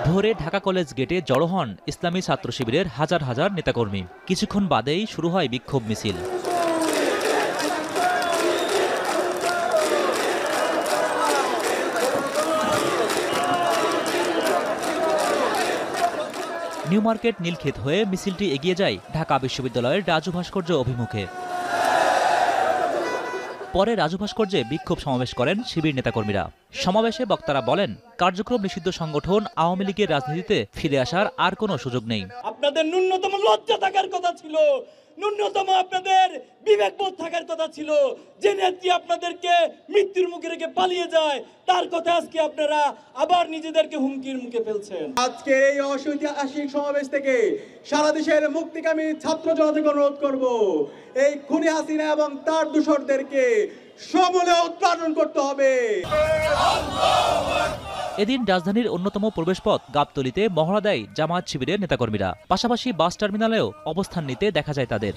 ভোরে ঢাকা কলেজ গেটে জড়ো হন ইসলামী ছাত্র শিবিরের হাজার হাজার নেতাকর্মী। কিছুক্ষণ বাদেই শুরু হয় বিক্ষোভ মিছিল। নিউ মার্কেট নীলক্ষেত হয়ে মিছিলটি এগিয়ে যায় ঢাকা বিশ্ববিদ্যালয়ের রাজু ভাস্কর্য অভিমুখে। পরে রাজু ভাস্কর্যে বিক্ষোভ সমাবেশ করেন শিবির নেতাকর্মীরা। সমাবেশে বক্তারা বলেন, কার্যক্রম নিষিদ্ধ সংগঠন আওয়ামী লীগের রাজনীতিতে ফিরে আসার আর কোনো সুযোগ নেই। আপনাদের ন্যূনতম লজ্জা থাকার কথা ছিল, ন্যূনতম আপনাদের বিবেকবোধ থাকার কথা ছিল। যে নেত্রী আপনাদেরকে মৃত্যুর মুখে রেখে পালিয়ে যায়, তার কথা আজকে আপনারা আবার নিজেদেরকে হুমকির মুখে ফেলছেন। আজকে এই ঐতিহাসিক সমাবেশ থেকে সারা দেশের মুক্তিকামী ছাত্র জনতাকে অনুরোধ করব, এই খুনি হাসিনা এবং তার দূষরদেরকে সমূলে উৎপাদন করতে হবে। এদিন রাজধানীর অন্যতম প্রবেশপথ গাবতলীতে মহড়া দেয় জামায়াত শিবিরের নেতাকর্মীরা। পাশাপাশি বাস টার্মিনালেও অবস্থান নিতে দেখা যায় তাদের।